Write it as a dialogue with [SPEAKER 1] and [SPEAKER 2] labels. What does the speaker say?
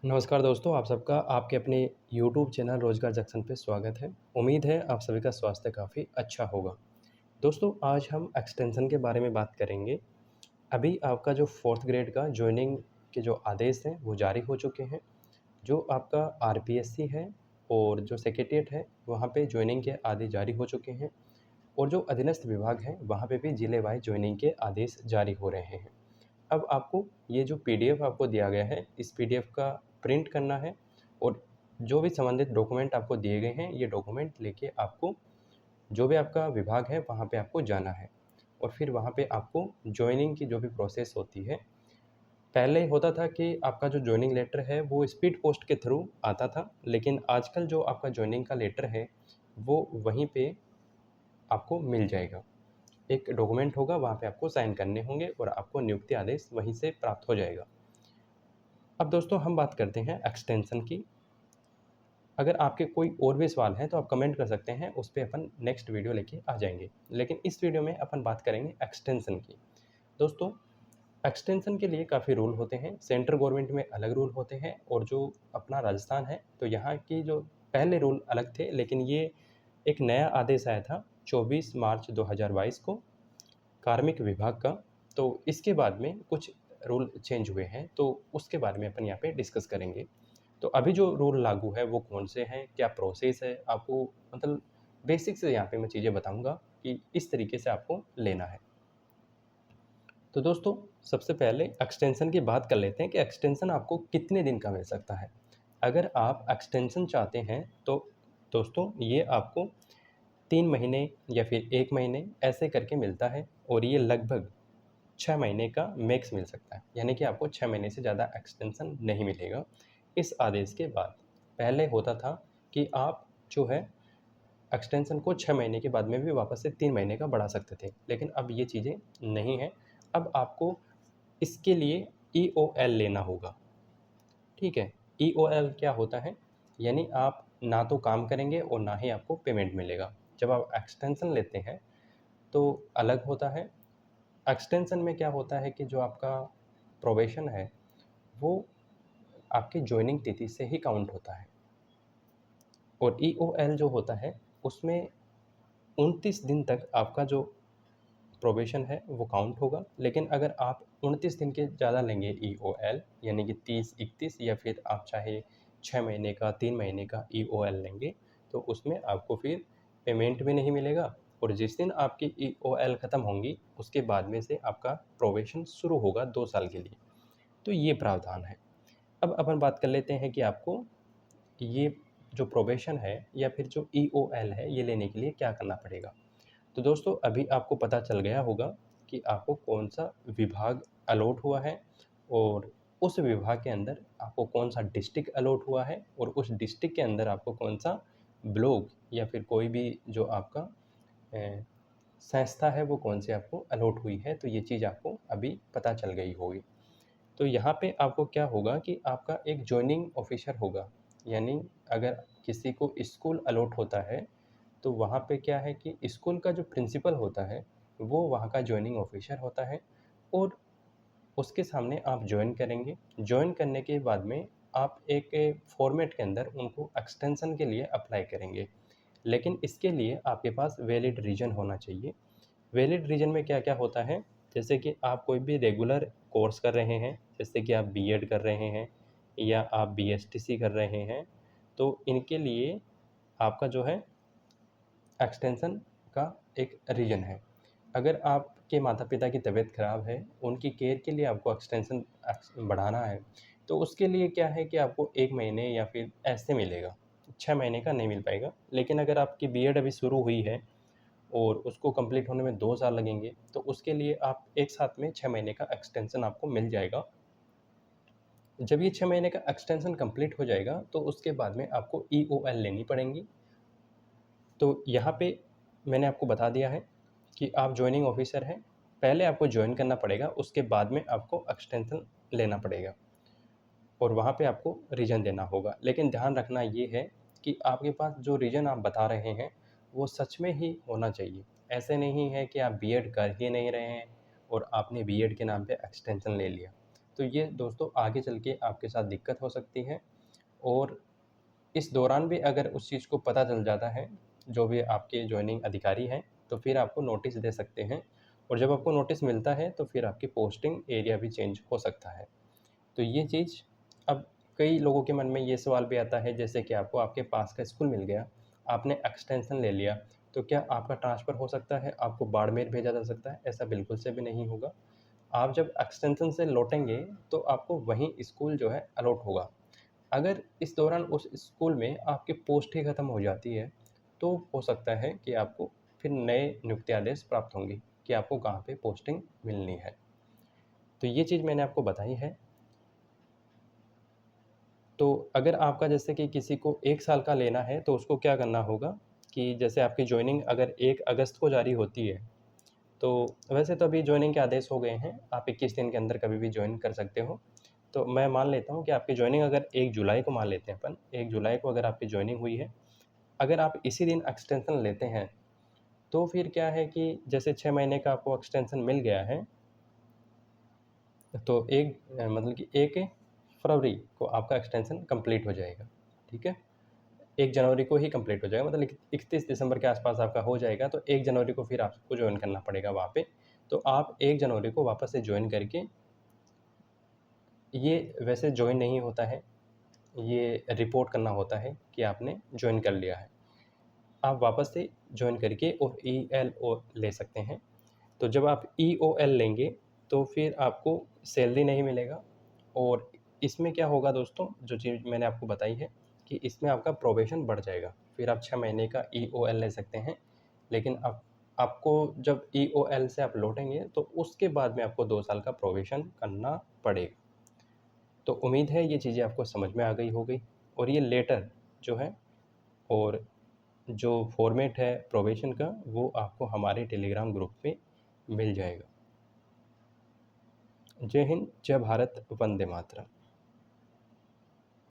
[SPEAKER 1] नमस्कार दोस्तों, आप सबका आपके अपने यूट्यूब चैनल रोज़गार जंक्शन पे स्वागत है। उम्मीद है आप सभी का स्वास्थ्य काफ़ी अच्छा होगा। दोस्तों, आज हम एक्सटेंशन के बारे में बात करेंगे। अभी आपका जो 4th ग्रेड का जॉइनिंग के जो आदेश हैं, वो जारी हो चुके हैं। जो आपका आरपीएससी है और जो सेक्रेटेरिएट है, वहाँ पे जॉइनिंग के आदेश जारी हो चुके हैं और जो अधीनस्थ विभाग हैं, वहाँ पे भी जिले वाइज़ जॉइनिंग के आदेश जारी हो रहे हैं। अब आपको ये जो पीडीएफ आपको दिया गया है, इस पीडीएफ का प्रिंट करना है और जो भी संबंधित डॉक्यूमेंट आपको दिए गए हैं, ये डॉक्यूमेंट लेके आपको जो भी आपका विभाग है, वहाँ पे आपको जाना है और फिर वहाँ पे आपको जॉइनिंग की जो भी प्रोसेस होती है, पहले होता था कि आपका जो जॉइनिंग लेटर है, वो स्पीड पोस्ट के थ्रू आता था, लेकिन आजकल जो आपका जॉइनिंग का लेटर है, वो वहीं पे आपको मिल जाएगा। एक डॉक्यूमेंट होगा, वहाँ पे आपको साइन करने होंगे और आपको नियुक्ति आदेश वहीं से प्राप्त हो जाएगा। अब दोस्तों हम बात करते हैं एक्सटेंशन की। अगर आपके कोई और भी सवाल हैं तो आप कमेंट कर सकते हैं, उस पे अपन नेक्स्ट वीडियो लेके आ जाएँगे। लेकिन इस वीडियो में अपन बात करेंगे एक्सटेंशन की। दोस्तों, एक्सटेंशन के लिए काफ़ी रूल होते हैं, सेंट्रल गवर्नमेंट में अलग रूल होते हैं और जो अपना राजस्थान है, तो यहाँ की जो पहले रूल अलग थे, लेकिन ये एक नया आदेश आया था 24 मार्च 2022 को कार्मिक विभाग का, तो इसके बाद में कुछ रूल चेंज हुए हैं, तो उसके बारे में अपन यहाँ पे डिस्कस करेंगे। तो अभी जो रूल लागू है वो कौन से हैं, क्या प्रोसेस है, आपको मतलब बेसिक से यहाँ पे मैं चीज़ें बताऊँगा कि इस तरीके से आपको लेना है। तो दोस्तों, सबसे पहले एक्सटेंशन की बात कर लेते हैं कि एक्सटेंशन आपको कितने दिन का मिल सकता है। अगर आप एक्सटेंशन चाहते हैं तो दोस्तों ये आपको 3 महीने या फिर 1 महीने ऐसे करके मिलता है और ये लगभग 6 महीने का मैक्स मिल सकता है। यानी कि आपको 6 महीने से ज़्यादा एक्सटेंशन नहीं मिलेगा इस आदेश के बाद। पहले होता था कि आप जो है एक्सटेंशन को 6 महीने के बाद में भी वापस से 3 महीने का बढ़ा सकते थे, लेकिन अब ये चीज़ें नहीं हैं। अब आपको इसके लिए ईओएल लेना होगा, ठीक है? ईओएल क्या होता है? यानी आप ना तो काम करेंगे और ना ही आपको पेमेंट मिलेगा। जब आप एक्सटेंशन लेते हैं, तो अलग होता है। एक्सटेंशन में क्या होता है कि जो आपका प्रोबेशन है, वो आपकी जॉइनिंग तिथि से ही काउंट होता है और ईओएल जो होता है, उसमें 29 दिन तक आपका जो प्रोबेशन है वो काउंट होगा। लेकिन अगर आप 29 दिन के ज़्यादा लेंगे ईओएल, यानी कि 30, 31 या फिर आप चाहे 6 महीने का, 3 महीने का ईओएल लेंगे, तो उसमें आपको फिर पेमेंट भी नहीं मिलेगा और जिस दिन आपकी ईओएल ख़त्म होंगी, उसके बाद में से आपका प्रोबेशन शुरू होगा 2 साल के लिए। तो ये प्रावधान है। अब अपन बात कर लेते हैं कि आपको ये जो प्रोबेशन है या फिर जो ईओएल है, ये लेने के लिए क्या करना पड़ेगा। तो दोस्तों, अभी आपको पता चल गया होगा कि आपको कौन-सा विभाग अलॉट हुआ है और उस विभाग के अंदर आपको कौन-सा डिस्ट्रिक्ट अलॉट हुआ है और उस डिस्ट्रिक्ट के अंदर आपको कौन-सा ब्लॉक या फिर कोई भी जो आपका अ, संस्था है, वो कौन-सी आपको अलॉट हुई है, तो ये चीज़ आपको अभी पता चल गई होगी। तो यहाँ पे आपको क्या होगा कि आपका एक जॉइनिंग ऑफ़िसर होगा, यानी अगर किसी को स्कूल अलॉट होता है, तो वहाँ पे क्या है कि स्कूल का जो प्रिंसिपल होता है, वो वहाँ का जॉइनिंग ऑफ़िसर होता है और उसके सामने आप जॉइन करेंगे। जॉइन करने के बाद में आप एक फ़ॉर्मेट के अंदर उनको एक्सटेंशन के लिए अप्लाई करेंगे। लेकिन इसके लिए आपके पास वैलिड रीज़न होना चाहिए। वैलिड रीज़न में क्या-क्या होता है, जैसे कि आप कोई भी रेगुलर कोर्स कर रहे हैं, जैसे कि आप बीएड कर रहे हैं या आप बीएसटीसी कर रहे हैं, तो इनके लिए आपका जो है एक्सटेंशन का एक रीज़न है। अगर आपके माता-पिता की तबीयत ख़राब है, उनकी केयर के लिए आपको एक्सटेंशन बढ़ाना है, तो उसके लिए क्या है कि आपको 1 महीने या फिर ऐसे मिलेगा, 6 महीने का नहीं मिल पाएगा। लेकिन अगर आपकी बीएड अभी शुरू हुई है और उसको कंप्लीट होने में 2 साल लगेंगे, तो उसके लिए आप एक साथ में 6 महीने का एक्सटेंशन आपको मिल जाएगा। जब ये 6 महीने का एक्सटेंशन कंप्लीट हो जाएगा, तो उसके बाद में आपको ईओएल लेनी पड़ेंगी। तो यहाँ पे मैंने आपको बता दिया है कि आप जॉइनिंग ऑफ़िसर हैं, पहले आपको जॉइन करना पड़ेगा, उसके बाद में आपको एक्सटेंशन लेना पड़ेगा और वहाँ पे आपको रीज़न देना होगा। लेकिन ध्यान रखना ये है कि आपके पास जो रीज़न आप बता रहे हैं, वो सच में ही होना चाहिए। ऐसे नहीं है कि आप बीएड कर ही नहीं रहे हैं और आपने बीएड के नाम पे एक्सटेंशन ले लिया। तो ये दोस्तों आगे चल के आपके साथ दिक्कत हो सकती है। और इस दौरान भी अगर उस चीज़ को पता चल जाता है, जो भी आपके जॉइनिंग अधिकारी हैं, तो फिर आपको नोटिस दे सकते हैं। और जब आपको नोटिस मिलता है, तो फिर आपकी पोस्टिंग एरिया भी चेंज हो सकता है। तो ये चीज़ अब कई लोगों के मन में ये सवाल भी आता है, जैसे कि आपको आपके पास का स्कूल मिल गया, आपने एक्सटेंशन ले लिया, तो क्या आपका ट्रांसफ़र हो सकता है? आपको बाड़मेर भेजा जा सकता है? ऐसा बिल्कुल से भी नहीं होगा। आप जब एक्सटेंशन से लौटेंगे, तो आपको वहीं स्कूल जो है अलॉट होगा। अगर इस दौरान उस स्कूल में आपकी पोस्ट ही ख़त्म हो जाती है, तो हो सकता है कि आपको फिर नए नियुक्ति आदेश प्राप्त होंगे कि आपको कहाँ पे पोस्टिंग मिलनी है। तो ये चीज़ मैंने आपको बताई है। तो अगर आपका जैसे कि किसी को 1 साल का लेना है, तो उसको क्या करना होगा कि जैसे आपकी जॉइनिंग अगर 1 अगस्त को जारी होती है, तो वैसे तो अभी जॉइनिंग के आदेश हो गए हैं, आप 21 दिन के अंदर कभी भी जॉइन कर सकते हो। तो मैं मान लेता हूँ कि आपकी जॉइनिंग अगर 1 जुलाई को मान लेते हैं अपन, 1 जुलाई को अगर आपकी जॉइनिंग हुई है, अगर आप इसी दिन एक्सटेंशन लेते हैं, तो फिर क्या है कि जैसे 6 महीने का आपको एक्सटेंशन मिल गया है, तो मतलब कि 1 फरवरी को आपका एक्सटेंशन कंप्लीट हो जाएगा, ठीक है? 1 जनवरी को ही कंप्लीट हो जाएगा, मतलब 31 दिसंबर के आसपास आपका हो जाएगा, तो 1 जनवरी को फिर आपको जॉइन करना पड़ेगा वहाँ पे। तो आप 1 जनवरी को वापस से जॉइन करके, ये वैसे जॉइन नहीं होता है, ये रिपोर्ट करना होता है कि आपने जॉइन कर लिया है। आप वापस से जॉइन करके और ईएलओ ले सकते हैं। तो जब आप ईओएल लेंगे, तो फिर आपको सैलरी नहीं मिलेगा। और इसमें क्या होगा दोस्तों, जो चीज़ मैंने आपको बताई है कि इसमें आपका प्रोबेशन बढ़ जाएगा। फिर आप 6 महीने का ईओएल ले सकते हैं, लेकिन अब आपको जब ईओएल से आप लौटेंगे, तो उसके बाद में आपको 2 साल का प्रोबेशन करना पड़ेगा। तो उम्मीद है ये चीज़ें आपको समझ में आ गई होगी। और ये लेटर जो है, और जो फॉर्मेट है प्रोबेशन का, वो आपको हमारे टेलीग्राम ग्रुप में मिल जाएगा। जय हिंद, जय भारत, वंदे मातरम।